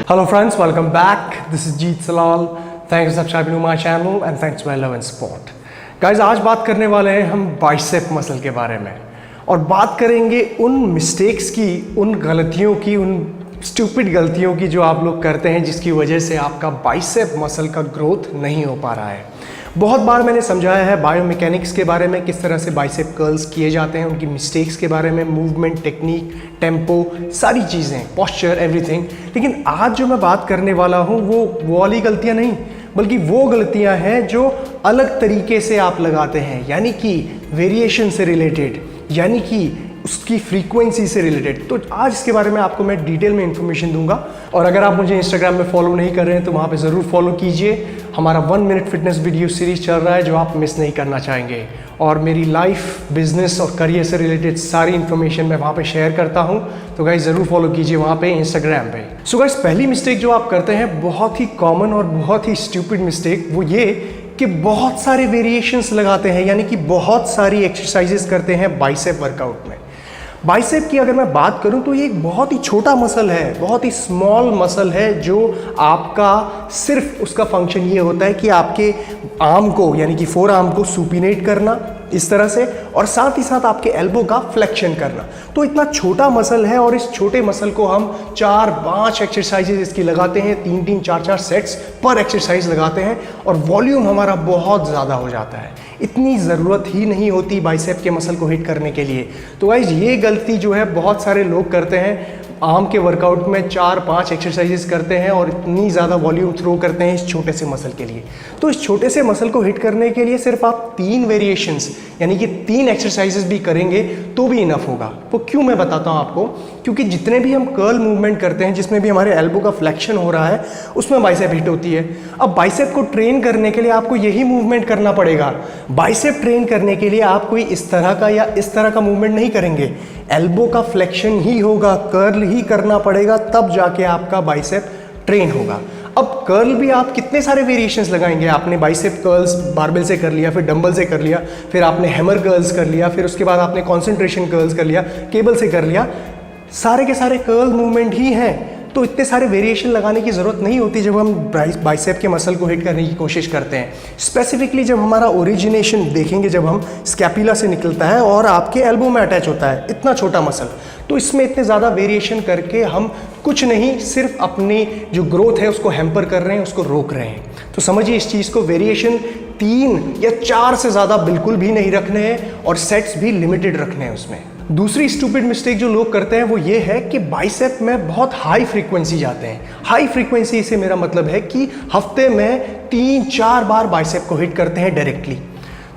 Hello friends, welcome back. This is Jeet Salal. Thanks for subscribing to my channel and thanks to my love and support. Guys, आज बात करने वाले हैं हम bicep muscle के बारे में और बात करेंगे उन मिस्टेक्स की, उन गलतियों की, उन स्टूपिड गलतियों की जो आप लोग करते हैं जिसकी वजह से आपका बाइसेप मसल का ग्रोथ नहीं हो पा रहा है। बहुत बार मैंने समझाया है बायोमैकेनिक्स के बारे में, किस तरह से बाइसेप कर्ल्स किए जाते हैं, उनकी मिस्टेक्स के बारे में, मूवमेंट, टेक्निक, टेम्पो, सारी चीज़ें, पोस्चर, एवरीथिंग। लेकिन आज जो मैं बात करने वाला हूँ वो वाली गलतियाँ नहीं, बल्कि वो गलतियाँ हैं जो अलग तरीके से आप लगाते हैं, यानी कि वेरिएशन से रिलेटेड, यानी कि उसकी फ्रीक्वेंसी से रिलेटेड। तो आज इसके बारे में आपको मैं डिटेल में इन्फॉर्मेशन दूंगा। और अगर आप मुझे इंस्टाग्राम में फॉलो नहीं कर रहे हैं तो वहाँ पे ज़रूर फॉलो कीजिए। हमारा 1 मिनट फिटनेस वीडियो सीरीज चल रहा है जो आप मिस नहीं करना चाहेंगे, और मेरी लाइफ, बिजनेस और करियर से रिलेटेड सारी इन्फॉर्मेशन मैं वहाँ पे शेयर करता हूँ। तो गाइस ज़रूर फॉलो कीजिए वहाँ पे इंस्टाग्राम पे। सो गाइस, पहली मिस्टेक जो आप करते हैं, बहुत ही कॉमन और बहुत ही स्टूपिड मिस्टेक, वो ये कि बहुत सारे वेरिएशंस लगाते हैं, यानी कि बहुत सारी एक्सरसाइजेस करते हैं बाइसेप वर्कआउट में। बाइसेप की अगर मैं बात करूं तो ये एक बहुत ही छोटा मसल है, बहुत ही स्मॉल मसल है, जो आपका सिर्फ उसका फंक्शन ये होता है कि आपके आर्म को, यानी कि फोर आर्म को सुपिनेट करना इस तरह से, और साथ ही साथ आपके एल्बो का फ्लेक्शन करना। तो इतना छोटा मसल है और इस छोटे मसल को हम 4-5 एक्सरसाइजेज इसकी लगाते हैं, 3-3, 4-4 सेट्स पर एक्सरसाइज लगाते हैं और वॉल्यूम हमारा बहुत ज़्यादा हो जाता है। इतनी ज़रूरत ही नहीं होती बाइसेप के मसल को हिट करने के लिए। तो गाइस, ये गलती जो है बहुत सारे लोग करते हैं, आर्म के वर्कआउट में 4-5 एक्सरसाइजेस करते हैं और इतनी ज़्यादा वॉल्यूम थ्रो करते हैं इस छोटे से मसल के लिए। तो इस छोटे से मसल को हिट करने के लिए सिर्फ आप 3 वेरिएशंस, यानी कि 3 एक्सरसाइजेस भी करेंगे तो भी इनफ होगा। वो क्यों, मैं बताता हूँ आपको। क्योंकि जितने भी हम कर्ल मूवमेंट करते हैं, जिसमें भी हमारे एल्बो का फ्लेक्शन हो रहा है, उसमें बाइसेप हिट होती है। अब बाइसेप को ट्रेन करने के लिए आपको यही मूवमेंट करना पड़ेगा। बाइसेप ट्रेन करने के लिए आप कोई इस तरह का या इस तरह का मूवमेंट नहीं करेंगे, एल्बो का फ्लेक्शन ही होगा, कर्ल ही करना पड़ेगा, तब जाके आपका बाइसेप ट्रेन होगा। अब कर्ल भी आप कितने सारे वेरिएशंस लगाएंगे। आपने बाइसेप कर्ल्स बारबेल से कर लिया, फिर डंबल से कर लिया, फिर आपने हैमर कर्ल्स कर लिया, फिर उसके बाद आपने कॉन्सेंट्रेशन कर्ल्स कर लिया, केबल से कर लिया, सारे के सारे कर्ल मूवमेंट ही हैं। तो इतने सारे वेरिएशन लगाने की ज़रूरत नहीं होती जब हम बाइसेप के मसल को हिट करने की कोशिश करते हैं। स्पेसिफिकली जब हमारा ओरिजिनेशन देखेंगे, जब हम स्कैपुला से निकलता है और आपके एल्बो में अटैच होता है, इतना छोटा मसल, तो इसमें इतने ज़्यादा वेरिएशन करके हम कुछ नहीं, सिर्फ अपनी जो ग्रोथ है उसको हैम्पर कर रहे हैं, उसको रोक रहे हैं। तो समझिए इस चीज़ को, वेरिएशन 3 या 4 से ज़्यादा बिल्कुल भी नहीं रखने हैं और सेट्स भी लिमिटेड रखने हैं उसमें। दूसरी स्टूपिड मिस्टेक जो लोग करते हैं वो ये है कि बाइसेप में बहुत हाई फ्रीक्वेंसी जाते हैं। हाई फ्रीक्वेंसी से मेरा मतलब है कि हफ्ते में 3-4 बार बाइसेप को हिट करते हैं डायरेक्टली।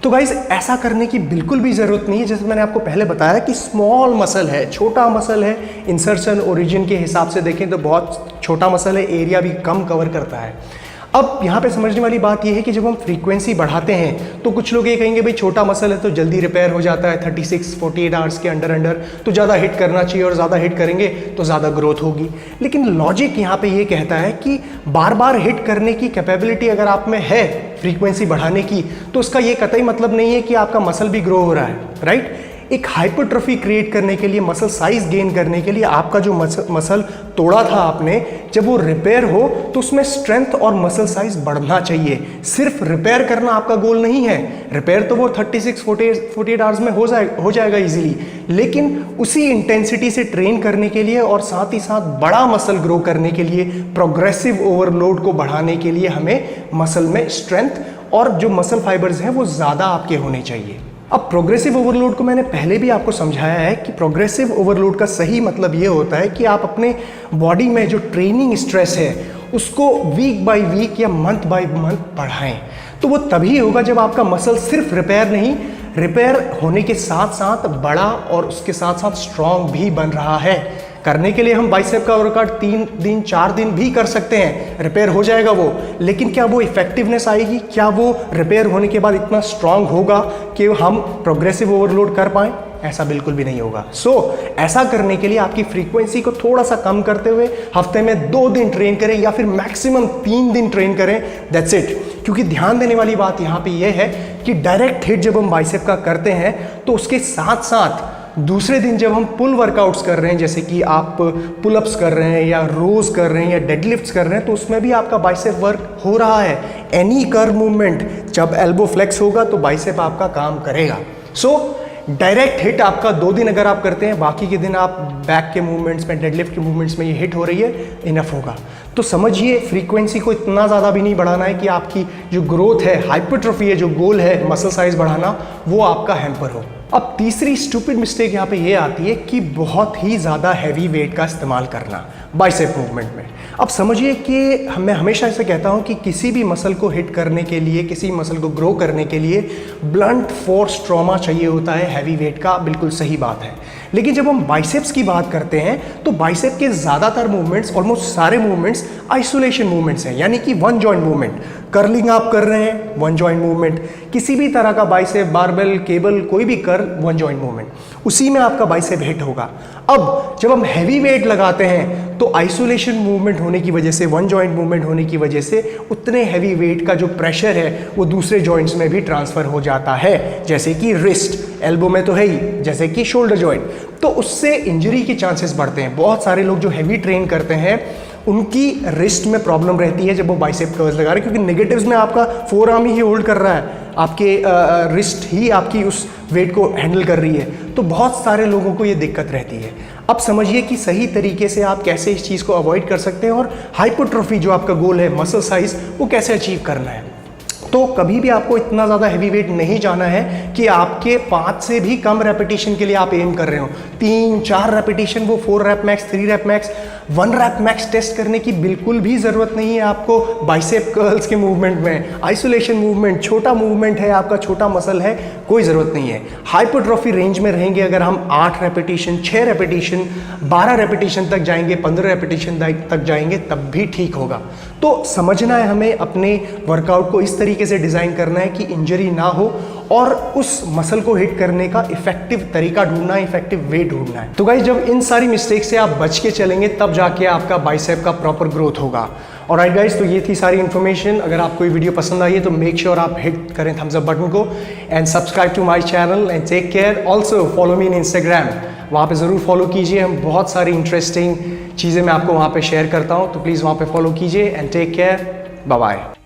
तो गाइज, ऐसा करने की बिल्कुल भी ज़रूरत नहीं है। जैसे मैंने आपको पहले बताया कि स्मॉल मसल है, छोटा मसल है, इंसर्शन ओरिजिन के हिसाब से देखें तो बहुत छोटा मसल है, एरिया भी कम कवर करता है। अब यहाँ पे समझने वाली बात यह है कि जब हम फ्रीक्वेंसी बढ़ाते हैं तो कुछ लोग ये कहेंगे भाई छोटा मसल है तो जल्दी रिपेयर हो जाता है, 36-48 आवर्स के अंडर तो ज़्यादा हिट करना चाहिए, और ज़्यादा हिट करेंगे तो ज़्यादा ग्रोथ होगी। लेकिन लॉजिक यहाँ पे ये कहता है कि बार बार हिट करने की कैपेबिलिटी अगर आप में है फ्रीक्वेंसी बढ़ाने की, तो उसका ये कतई मतलब नहीं है कि आपका मसल भी ग्रो हो रहा है, राइट। एक हाइपरट्रॉफी क्रिएट करने के लिए, मसल साइज गेन करने के लिए, आपका जो मसल तोड़ा था आपने, जब वो रिपेयर हो तो उसमें स्ट्रेंथ और मसल साइज बढ़ना चाहिए। सिर्फ रिपेयर करना आपका गोल नहीं है। रिपेयर तो वो 36-48 आवर्स में हो जाएगा इजीली, लेकिन उसी इंटेंसिटी से ट्रेन करने के लिए और साथ ही साथ बड़ा मसल ग्रो करने के लिए, प्रोग्रेसिव ओवरलोड को बढ़ाने के लिए हमें मसल में स्ट्रेंथ और जो मसल फाइबर्स हैं वो ज़्यादा आपके होने चाहिए। अब प्रोग्रेसिव ओवरलोड को मैंने पहले भी आपको समझाया है कि प्रोग्रेसिव ओवरलोड का सही मतलब ये होता है कि आप अपने बॉडी में जो ट्रेनिंग स्ट्रेस है उसको वीक बाय वीक या मंथ बाय मंथ बढ़ाएं। तो वो तभी होगा जब आपका मसल सिर्फ रिपेयर नहीं, रिपेयर होने के साथ साथ बड़ा और उसके साथ साथ स्ट्रॉन्ग भी बन रहा है। करने के लिए हम बाइसेप का वर्कआउट 3 दिन 4 दिन भी कर सकते हैं, रिपेयर हो जाएगा वो, लेकिन क्या वो इफेक्टिवनेस आएगी? क्या वो रिपेयर होने के बाद इतना स्ट्रांग होगा कि हम प्रोग्रेसिव ओवरलोड कर पाएँ? ऐसा बिल्कुल भी नहीं होगा। ऐसा करने के लिए आपकी फ्रीक्वेंसी को थोड़ा सा कम करते हुए हफ्ते में 2 दिन ट्रेन करें या फिर मैक्सिमम 3 दिन ट्रेन करें, दैट्स इट। क्योंकि ध्यान देने वाली बात यहाँ पे ये है कि डायरेक्ट हिट जब हम बाइसेप का करते हैं तो उसके साथ साथ दूसरे दिन जब हम पुल वर्कआउट्स कर रहे हैं, जैसे कि आप पुलअप्स कर रहे हैं या रोज कर रहे हैं या डेडलिफ्ट्स कर रहे हैं, तो उसमें भी आपका बाइसेप वर्क हो रहा है। एनी कर्व मूवमेंट, जब एल्बो फ्लेक्स होगा तो बाइसेप आपका काम करेगा। सो डायरेक्ट हिट आपका 2 दिन अगर आप करते हैं, बाकी के दिन आप बैक के मूवमेंट्स में, डेडलिफ्ट के मूवमेंट्स में ये हिट हो रही है, इनफ होगा। तो समझिए फ्रीक्वेंसी को इतना ज़्यादा भी नहीं बढ़ाना है कि आपकी जो ग्रोथ है, हाइपरट्रोफी है, जो गोल है मसल साइज बढ़ाना, वो आपका हैम्पर हो। अब तीसरी स्टूपिड मिस्टेक यहाँ पे ये आती है कि बहुत ही ज़्यादा हैवी वेट का इस्तेमाल करना बाइसेप मूवमेंट में। अब समझिए कि मैं हमेशा ऐसे कहता हूँ कि किसी भी मसल को हिट करने के लिए, किसी मसल को ग्रो करने के लिए ब्लंट फोर्स ट्रॉमा चाहिए होता है हैवी वेट का, बिल्कुल सही बात है। लेकिन जब हम बाइसेप्स की बात करते हैं तो बाइसेप के ज़्यादातर मूवमेंट्स, ऑलमोस्ट सारे मूवमेंट्स आइसोलेशन मूवमेंट्स हैं, यानी कि वन जॉइंट मूवमेंट। कर्लिंग आप कर रहे हैं, वन जॉइंट मूवमेंट। किसी भी तरह का बाइसेप, बारबेल, केबल, कोई भी कर्ल, वन जॉइंट मूवमेंट, उसी में आपका बाइसेप हिट होगा। अब जब हम हैवी वेट लगाते हैं तो आइसोलेशन मूवमेंट होने की वजह से, वन जॉइंट मूवमेंट होने की वजह से उतने हैवी वेट का जो प्रेशर है वो दूसरे जॉइंट्स में भी ट्रांसफर हो जाता है, जैसे कि रिस्ट, एल्बो में तो है ही, जैसे कि शोल्डर जॉइंट। तो उससे इंजरी के चांसेस बढ़ते हैं। बहुत सारे लोग जो हैवी ट्रेन करते हैं उनकी रिस्ट में प्रॉब्लम रहती है जब वो बाइसेप कर्ल्स लगा रहे हैं, क्योंकि नेगेटिव्स में आपका फोर आर्म ही होल्ड कर रहा है, आपके रिस्ट ही आपकी उस वेट को हैंडल कर रही है। तो बहुत सारे लोगों को ये दिक्कत रहती है। अब समझिए कि सही तरीके से आप कैसे इस चीज़ को अवॉइड कर सकते हैं और हाइपरट्रोफी जो आपका गोल है, मसल साइज, वो कैसे अचीव करना है। तो कभी भी आपको इतना ज़्यादा हैवी वेट नहीं जाना है कि आपके 5 से भी कम रेपिटेशन के लिए आप एम कर रहे हो। 3-4 रेपिटेशन, वो 4 rep max, 3 rep max, 1 rep max test करने की बिल्कुल भी ज़रूरत नहीं है आपको बाइसेप कर्ल्स के मूवमेंट में। आइसोलेशन मूवमेंट, छोटा मूवमेंट है आपका, छोटा मसल है, कोई ज़रूरत नहीं है। हाइपरट्रोफी रेंज में रहेंगे अगर हम 8 रेपिटेशन, 6 रेपिटेशन, 12 रेपिटेशन तक जाएंगे, 15 रेपिटेशन तक जाएंगे, तब भी ठीक होगा। तो समझना है हमें अपने वर्कआउट को इस तरीके से डिज़ाइन करना है कि इंजरी ना हो और उस मसल को हिट करने का इफेक्टिव तरीका ढूंढना है, इफेक्टिव वे ढूंढना है। तो गाइस, जब इन सारी मिस्टेक से आप बच के चलेंगे तब जाके आपका बाइसेप का प्रॉपर ग्रोथ होगा। और राइट गाइस, तो ये थी सारी इन्फॉर्मेशन। अगर आपको ये वीडियो पसंद आई है तो मेक श्योर आप हिट करें थम्स अप बटन को and subscribe to my channel and take care. Also follow me in Instagram, वहाँ पे ज़रूर फॉलो कीजिए। हम बहुत सारी इंटरेस्टिंग चीज़ें मैं आपको वहाँ पे शेयर करता हूँ, तो प्लीज़ वहाँ पे फॉलो कीजिए and take care. Bye bye.